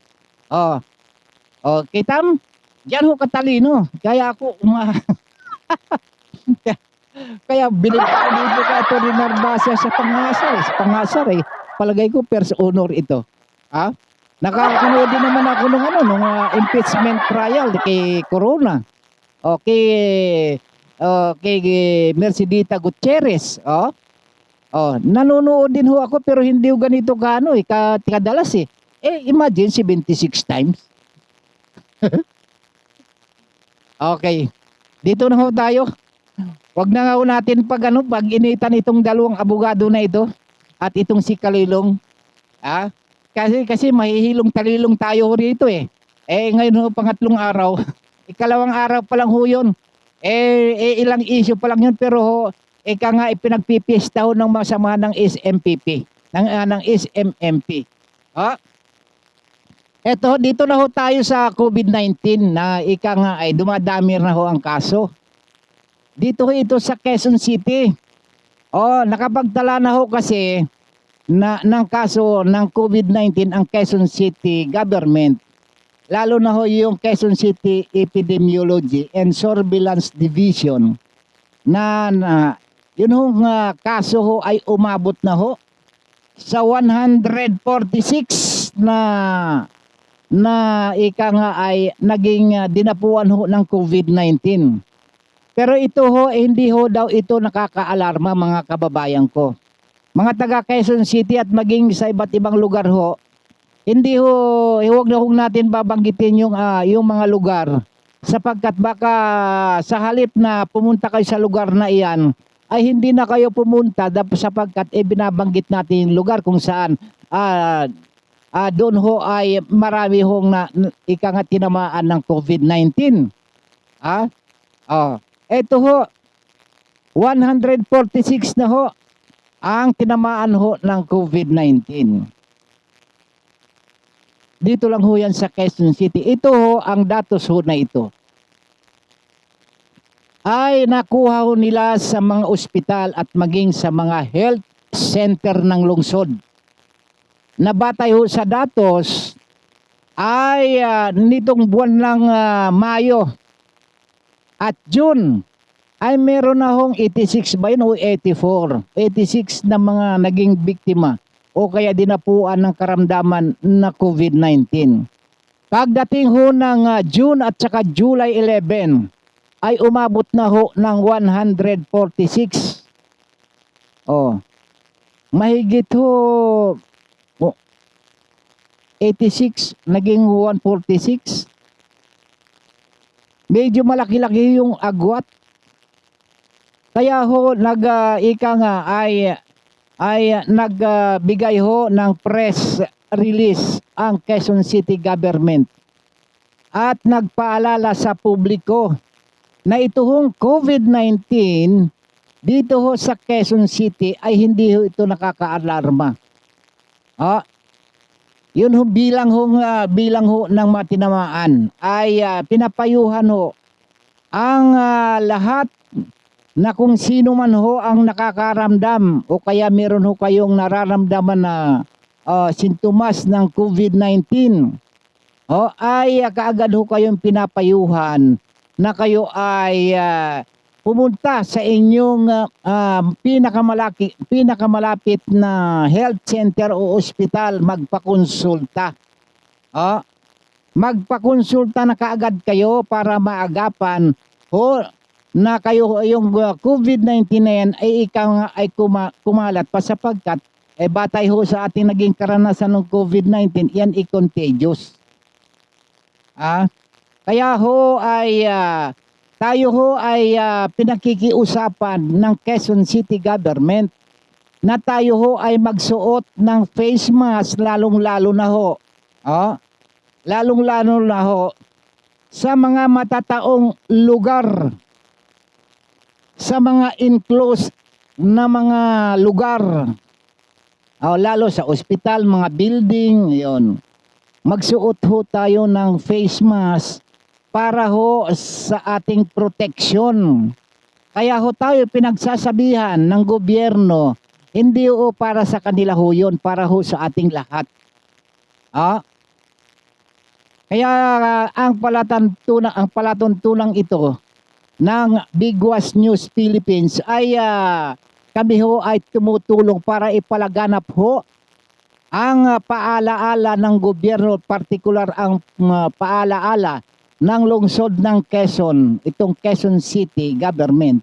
Kitam, diyan ho katalino. Kaya ako kaya binigay ko dito kay Atty. Narbasa sa pangasar Palagay ko first honor ito. Nakakanood din naman ako nung impeachment trial kay Corona. Kay Mercedita Gutierrez. Nanonood din ho ako pero hindi ho ganito kadalas imagine 76 times. Okay. Dito na ho tayo. Wag na nga ho natin pag-initan itong dalawang abogado na ito at itong si Calilong. Kasi mahihilong talilong tayo rito ngayon ho, pangatlong araw. Ikalawang araw pa lang ho yun. Ilang issue pa lang yun pero ho, nga ipinagpipista ho ng masama ng SMPP. Ng SMMP. Eto, dito na ho tayo sa COVID-19 na ay dumadami na ho ang kaso. Dito ho ito sa Quezon City. Nakapagtala na ho kasi ng kaso ng COVID-19 ang Quezon City government. Lalo na ho yung Quezon City Epidemiology and Surveillance Division na yun ho kaso ho ay umabot na ho sa 146 na ay naging dinapuan ho ng COVID-19. Pero ito ho, hindi ho daw ito nakakaalarma, mga kababayan ko. Mga taga Quezon City at maging sa iba't ibang lugar ho, hindi ho, huwag na natin babanggitin yung mga lugar sapagkat baka sa halip na pumunta kayo sa lugar na iyan, ay hindi na kayo pumunta sapagkat binabanggit natin yung lugar kung saan doon ho ay marami hong tinamaan ng COVID-19. Ito ho, 146 na ho ang tinamaan ho ng COVID-19. Dito lang ho yan sa Quezon City. Ito ho, ang datos ho na ito ay nakuha ho nila sa mga ospital at maging sa mga health center ng lungsod. Nabatay ho sa datos ay nitong buwan ng Mayo at June ay meron na hong 86 ba yun o 84? 86 na mga naging biktima o kaya dinapuan ng karamdaman na COVID-19. Pagdating ho ng June at saka July 11 ay umabot na ho ng 146. Mahigit ho 86 naging 146. Medyo malaki-laki yung agwat. Kaya ho nagbigay ho ng press release ang Quezon City government at nagpaalala sa publiko na ito hong COVID-19 dito ho sa Quezon City ay hindi ho ito nakakaalarma. Yun ho bilang ho ng matinamaan ay pinapayuhan ho ang lahat na kung sino man ho ang nakakaramdam o kaya meron ho kayong nararamdaman na sintomas ng COVID-19, ay kaagad ho kayong pinapayuhan na kayo ay pumunta sa inyong pinakamalapit na health center o ospital, magpakonsulta. Magpakonsulta na kaagad kayo para maagapan ho na kayo yung COVID-19 na yan ay kumalat pa, sapagkat batay ho sa ating naging karanasan ng COVID-19, yan contagious. Kaya ho ay tayo ho ay pinakikiusapan ng Quezon City Government na tayo ho ay magsuot ng face mask, lalong-lalo na ho. Lalong-lalo na ho sa mga matataong lugar, sa mga enclosed na mga lugar, lalo sa ospital, mga building, yon. Magsuot ho tayo ng face mask para ho sa ating protection. Kaya ho tayo pinagsasabihan ng gobyerno, hindi ho para sa kanila ho yun, para ho sa ating lahat. Kaya ang palatuntunan ito ng Bigwas News Philippines ay kami ho ay tumutulong para ipalaganap ho ang paalaala ng gobyerno, partikular ang paalaala ng lungsod ng Quezon, itong Quezon City Government,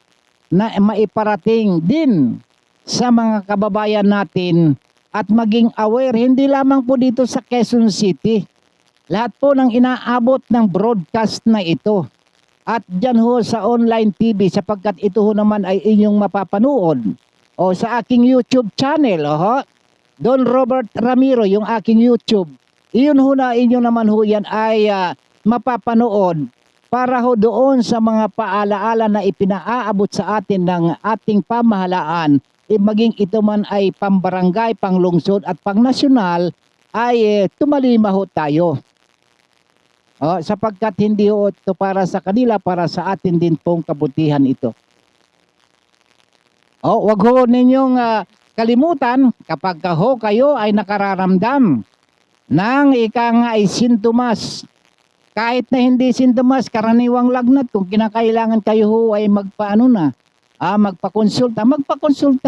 na maiparating din sa mga kababayan natin at maging aware, hindi lamang po dito sa Quezon City. Lahat po ng inaabot ng broadcast na ito. At dyan ho sa online TV, sapagkat ito ho naman ay inyong mapapanood o sa aking YouTube channel, Don Robert Ramiro, yung aking YouTube. Iyon ho na inyo naman ho yan ay mapapanood para ho doon sa mga paalaala na ipinaaabot sa atin ng ating pamahalaan, maging ito man ay pambarangay, panglungsod at pangnasyonal, ay tumalima ho tayo. Sapagkat hindi ho ito para sa kanila, para sa atin din pong kabutihan ito. Wag ho ninyong kalimutan, kapag ho kayo ay nakararamdam ng sintomas, kahit na hindi sintomas, karaniwang lagnat, kung kinakailangan kayo ho ay magpakonsulta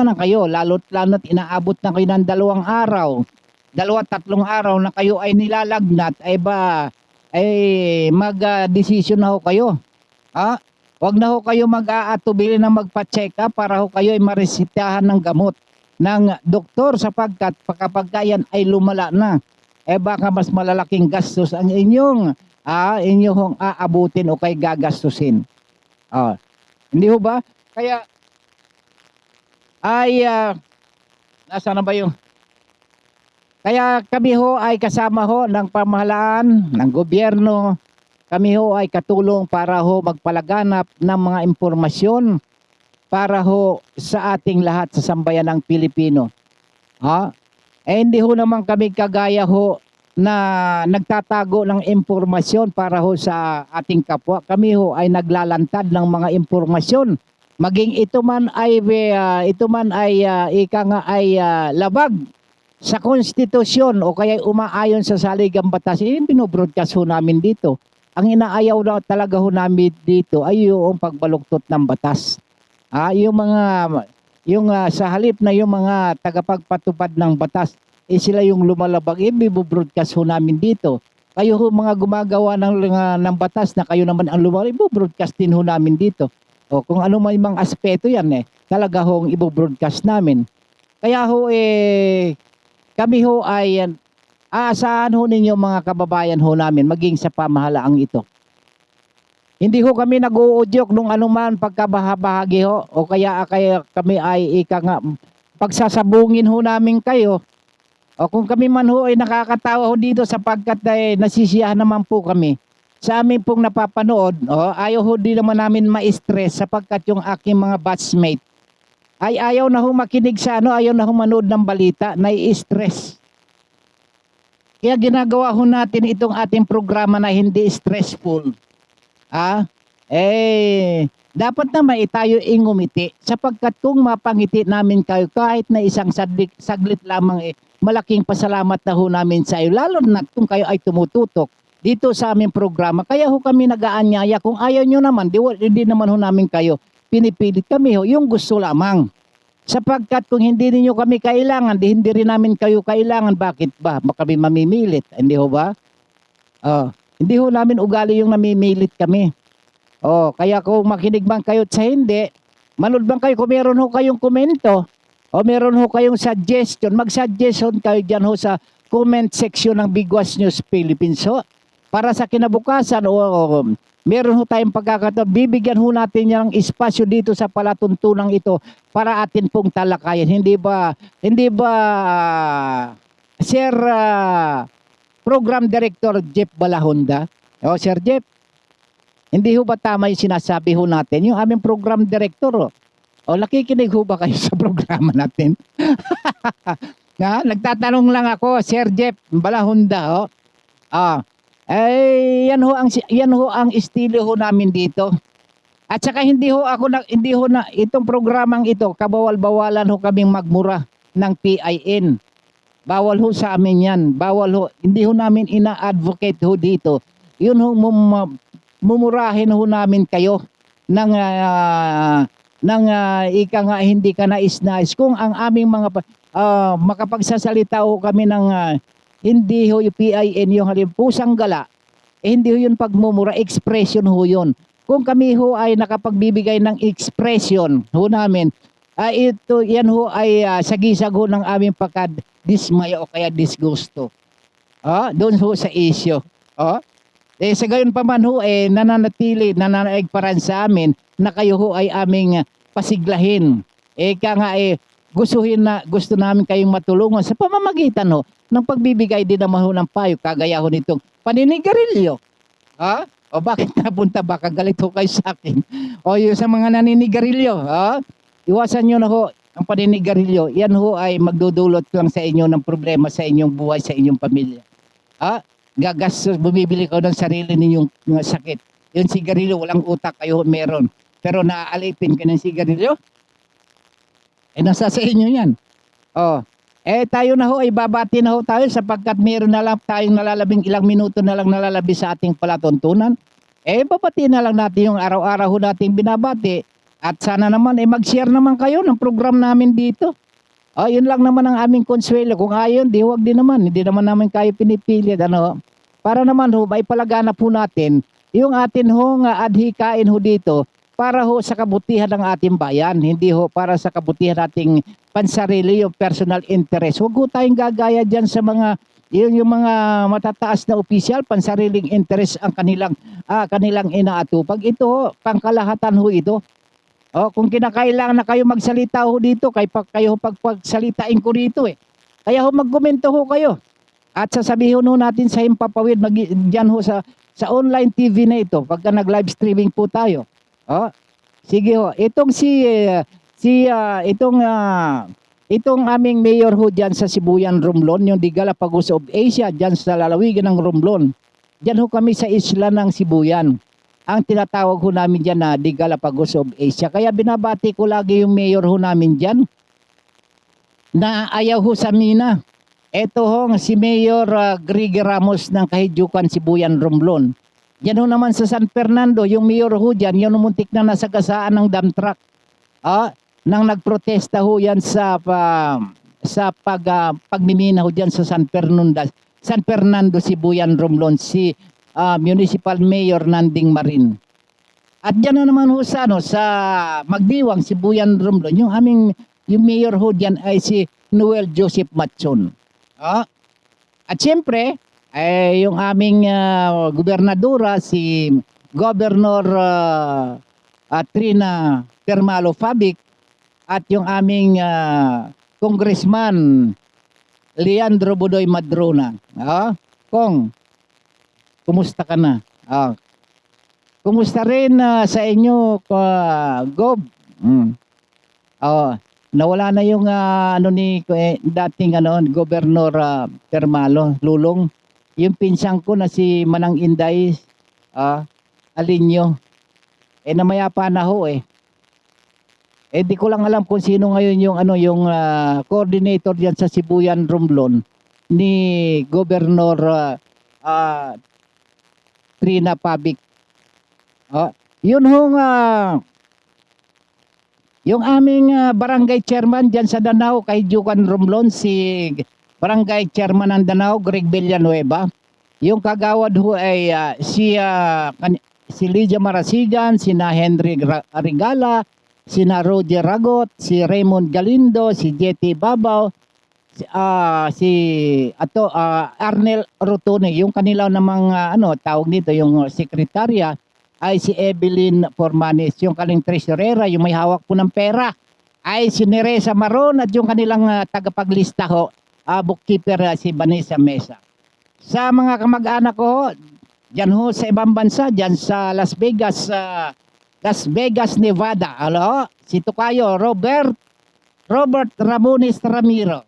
na kayo, lalo't inaabot na kayo ng 2 araw, 2-3 araw na kayo ay nilalagnat, mag-desisyon na ho kayo. Wag na ho kayo mag-aatubili na magpa-check up para ho kayo ay maresitahan ng gamot ng doktor, sapagkat kapag yan ay lumala na, baka mas malalaking gastos ang inyong aabutin o kay gagastusin. Hindi ho ba? Kaya ay nasa na ba yung kaya kami ho ay kasama ho ng pamahalaan, ng gobyerno. Kami ho ay katulong para ho magpalaganap ng mga impormasyon para ho sa ating lahat sa sambayan ng Pilipino. Hindi ho naman kami kagaya ho na nagtatago ng impormasyon para ho sa ating kapwa. Kami ho ay naglalantad ng mga impormasyon. Maging ito man ay labag sa konstitusyon o kaya umaayon sa saligang batas, binobroadcast ho namin dito. Ang inaayaw na talaga ho namin dito ay yung pagbaluktot ng batas. Sa halip na yung mga tagapagpatupad ng batas, sila yung lumalabag, ibibroadcast ho namin dito. Kayo ho mga gumagawa ng batas na kayo naman ang lumalabag, ibibroadcast din ho namin dito. O kung ano may mga aspeto yan, talaga hong ibibroadcast namin. Kaya ho kami ho ay aasahan ho ninyo mga kababayan ho namin maging sa pamahalaang ito. Hindi ho kami nag-uudyok nung anuman pagkabahagi ho o kaya kami ay pagsasabungin ho namin kayo. O kung kami man ho ay nakakatawa ho dito sapagkat nasisiyahan naman po kami. Sa amin pong napapanood, ayaw ho di naman namin ma-stress sapagkat yung aking mga batchmate ay ayaw na ho makinig sa ayaw na ho manood ng balita, nai-stress. Kaya ginagawa ho natin itong ating programa na hindi stressful. dapat naman tayo ingumiti sapagkat kung mapangiti namin kayo kahit na isang saglit lamang malaking pasalamat na ho namin sa iyo lalo na kung kayo ay tumututok dito sa aming programa. Kaya ho kami nag-aanyaya. Kung ayaw nyo naman, hindi naman ho namin kayo pinipilit, kami ho yung gusto lamang. Sapagkat kung hindi niyo kami kailangan, hindi rin namin kayo kailangan. Bakit ba? Kami mamimilit. Hindi ho ba? Hindi ho namin ugali yung namimilit kami. Kaya kung makinig man kayo sa hindi, manood bang kayo kung meron ho kayong komento o meron ho kayong suggestion, mag-suggestion kayo dyan ho sa comment section ng Bigwas News Philippines ho. Para sa kinabukasan meron ho tayong pagkakataon, bibigyan ho natin ng espasyo dito sa palatuntunang ito para atin pong talakayan. Hindi ba Sir Program Director Jeff Balahonda? Sir Jeff, hindi ho ba tama yung sinasabi ho natin? Yung aming program director nakikinig ho ba kayo sa programa natin? Nagtatanong lang ako, Sir Jeff Balahonda yan ho ang estilo ho namin dito. At saka hindi ho na itong programang ito kabawal-bawalan ho kaming magmura ng PIN. Bawal ho sa amin yan. Bawal ho. Hindi ho namin ina-advocate ho dito. Yun ho mumurahin ho namin kayo ng ika nga hindi ka nais-nais. Kung ang aming mga makapagsasalita ho kami ng hindi ho yung PIN yung pusang gala, hindi ho yun pagmumura, expression ho yun. Kung kami ho ay nakapagbibigay ng expression ho namin, yan ho ay sagisag ho ng aming pagka-dismaya o kaya disgusto. Doon ho sa issue. Sa gayon pa man ho, nananaig pa rin sa amin na kayo ho ay aming pasiglahin. Gusto namin kayong matulungan sa pamamagitan ho ng pagbibigay din naman ho ng payo kagaya ho nitong paninigarilyo. Bakit napunta ba? Kagalit ho kayo sa akin. Yung sa mga naninigarilyo. Iwasan nyo na ho ang paninigarilyo. Yan ho ay magdudulot lang sa inyo ng problema sa inyong buhay, sa inyong pamilya. Gagastos, bumibili kayo ng sarili ninyong sakit. Yung sigarilyo, walang utak kayo meron. Pero naaalipin ka ng sigarilyo, nasa sa inyo yan. Tayo na ho, babati na ho tayo sapagkat meron na lang tayong nalalabing ilang minuto na lang nalalabi sa ating palatuntunan. Babati na lang natin yung araw-araw ho nating binabati. At sana naman, mag-share naman kayo ng program namin dito. Yun lang naman ang aming konsuelo. Kung ayon, huwag din naman. Hindi naman namin kayo pinipilit. Para naman ho, maipalaganap ho natin yung atin hong adhikain ho dito para ho sa kabutihan ng ating bayan. Hindi ho para sa kabutihan nating pansarili, yung personal interest. Huwag ho tayong gagaya dyan sa yung mga matataas na opisyal, pansariling interest ang kanilang inaatupag. Ito ho, pangkalahatan ho ito. Kung kinakailangan na kayo magsalita ho dito, kayo pagpagsalitain ko dito Kaya ho magkomento ho kayo. At sasabihin ho natin sa Himpapawid, dyan ho sa online TV na ito, pagka nag-live streaming po tayo. Sige ho, itong aming mayor ho dyan sa Sibuyan, Romblon, yung di Galapagos of Asia, dyan sa lalawigan ng Romblon. Dyan ho kami sa isla ng Sibuyan. Ang tinatawag ho namin dyan na di Galapagos of Asia. Kaya binabati ko lagi yung mayor ho namin dyan na ayaw ho sa mina. Ito ho si Mayor Griggy Ramos ng Kahijukan, Sibuyan, Romblon. Yan ho naman sa San Fernando, yung mayor ho dyan, yung muntik na nasagasaan ng dump truck. Nang nagprotesta ho yan sa pagmimina ho dyan sa San Fernando, Sibuyan, Romblon, si Municipal Mayor Nanding Marin. At dyan naman ho sa Magdiwang, Sibuyan, Romblon, yung mayor ho dyan ay si Noel Joseph Matson. At siyempre, yung aming gobernadora, si Governor Trina Termalo Fabic, at yung aming Congressman Leandro Budoy Madrona. Kong, kumusta ka na? Kumusta rin sa inyo, Gob? Nawala na yung dating Governor Termalo, Lulong. Yung pinsang ko na si Manang Inday Alinyo. namayapa na ho eh. Di ko lang alam kung sino ngayon yung coordinator diyan sa Sibuyan Romblon ni Governor Trina Pabic. Yun hong yung aming barangay chairman diyan sa Danao kay Juan Romblon, si barangay chairman ng Danao Greg Villanueva. Yung kagawad ho ay si Lydia Marasigan, sina Henry Regala, sina Roger Ragot, si Raymond Galindo, si Jetty Babaw, si Arnel Rotone, yung kanila namang tawag nito, yung sekretarya ay si Evelyn Formanes, yung kaling treasurera, yung may hawak po ng pera ay si Neresa Maron, at yung kanilang tagapaglista ho, bookkeeper si Vanessa Mesa. Sa mga kamag-anak ko, dyan ho sa ibang bansa, dyan sa Las Vegas, Nevada. Si Tokayo, Robert Ramones Ramiro.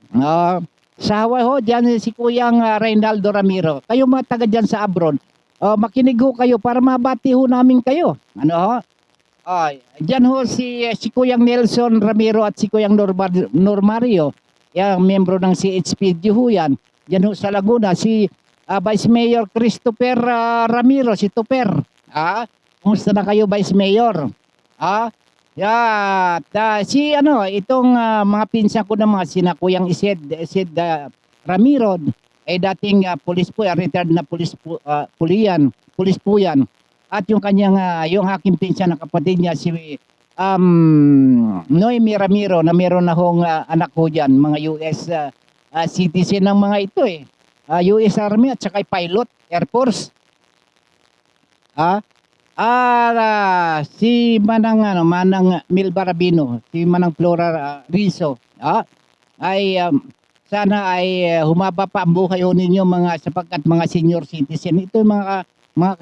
Sa Hawaii ho, dyan si Kuyang Reynaldo Ramiro. Kayo mga taga dyan sa abroad, makinig ho kayo para mabati ho namin kayo. Dyan ho si Kuyang Nelson Ramiro at si Kuyang Normario, yung membro ng CHPD ho yan. Dyan ho sa Laguna, si Vice Mayor Christopher Ramiro, si Tupper. Kumusta na kayo, Vice Mayor? Itong mga pinsan ko na mga sina Kuyang Isid Ramiro, ay dating pulis po, retired na pulis po yan. At yung kanyang, yung aking pinsan na kapatid niya, si Noemi Ramiro, na meron na hong anak ko dyan, mga US citizen ng mga ito eh. US Army at saka pilot, Air Force. Si Manang Milbarabino, si Manang Flora Rizzo, ay sana ay humaba pa ang buhay ninyo sapagkat mga senior citizen. Ito mga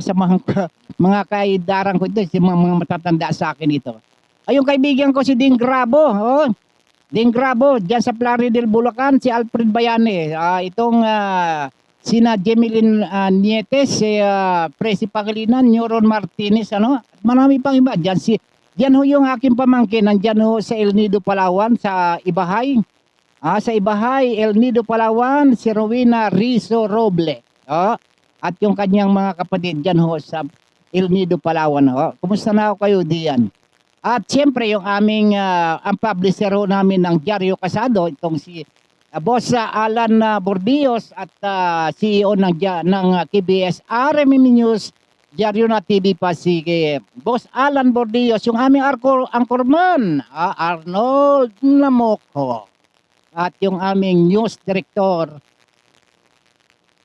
kasamahan ko, mga kaidaran ko ito, si mga matatanda sa akin ito. Yung kaibigan ko si Ding Grabo, Ding Grabo, dyan sa Plaridel, Bulacan, si Alfred Bayane. Itong sina Jemeline Nietes, si Presi Pangilinan, Neuron Martinez, marami pang iba. Dyan ho yung aking pamangkin, nandyan ho sa El Nido, Palawan, sa Ibahay. Sa Ibahay, El Nido, Palawan, si Rowena Rizzo Roble. At yung kanyang mga kapatid dyan ho sa El Nido, Palawan. Kumusta na ako kayo diyan? At siyempre yung aming ang publisher ho namin ng Diaryo Kasado, itong si Boss Alan Bordios at CEO ng KBS RMM News, Diaryo na TV pa si Boss Alan Bordios, yung aming anchorman Arnold Namoko, at yung aming news director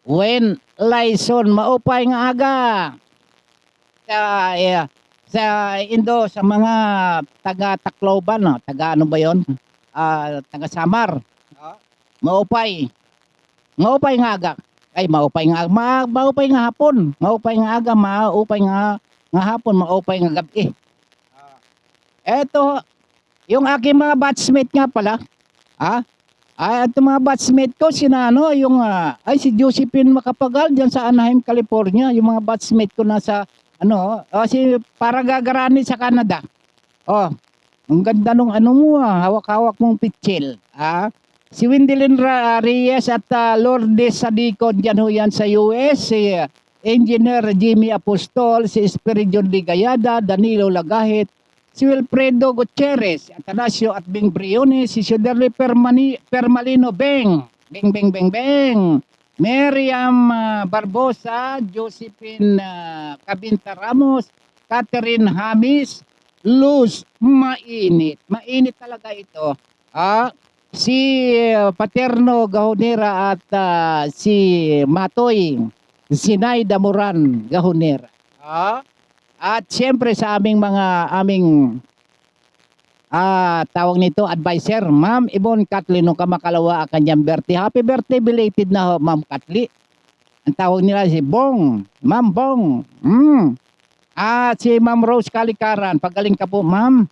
Wen Lyson Maupay nga aga sa mga taga Tacloban, taga ano ba yon? Taga Samar. Maupay nga aga. Ay, maupay nga hapon. Maupay nga aga, maupay nga hapon, maupay nga gabi. Eto, yung aking mga batchmate nga pala. Ito mga batchmate ko, si Josephine Macapagal dyan sa Anaheim, California. Yung mga batchmate ko nasa si Paragagarani sa Canada. Ang ganda nung hawak-hawak mong pitchil. Si Wendelin Reyes at Lourdes Sadicon dyan ho yan sa US. Si Engineer Jimmy Apostol, si Espiridion Ligayada, Danilo Lagahit, si Wilfredo Gutierrez, Atanasio at Bing Briones, si Suderli Permalino Beng, Miriam Barbosa, Josephine Cabinta Ramos, Catherine Hamis, Luz Mainit. Mainit talaga ito. Si Paterno Gahonera at si Matoy Sinaida Moran Gahonera. At siyempre sa aming tawag nito, advisor, Ma'am Ibon Katli nung Kamakalawa, kanyang birthday. Happy birthday belated na ho, Ma'am Katli. Ang tawag nila si Bong, Ma'am Bong. At si Ma'am Rose Kalikaran, pagaling ka po, Ma'am.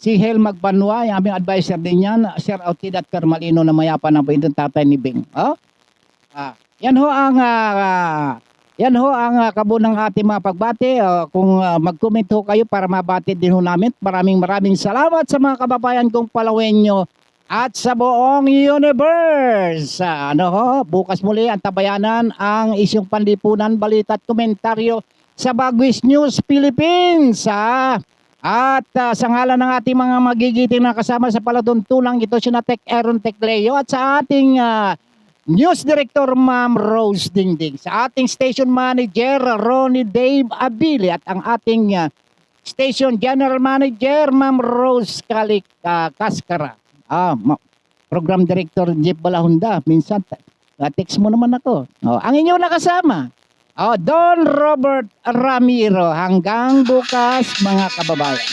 Si Hel Magbanwa, yung aming advisor din yan, Sir Autidat Permalino na mayapa na po itong tatay ni Bing. Yan ho ang Yan ho ang kabunang ating mga pagbati. Kung mag-comment ho kayo para mabati din ho namin. Maraming salamat sa mga kababayan kong Palawenyo at sa buong universe. Bukas muli ang tabayanan ang isyong panlipunan, balita at komentaryo sa Bagwis News Philippines. At sa ngalan ng ating mga magigiting na kasama sa palatuntunan, ito si Tech Aaron Tecleo at sa ating News Director Ma'am Rose Dingding, sa ating Station Manager Ronnie Dave Abili at ang ating Station General Manager Ma'am Rose Kaskara. Program Director Jeff Balahunda, minsan text mo naman ako. Ang inyong nakasama, Don Robert Ramiro. Hanggang bukas mga kababayan.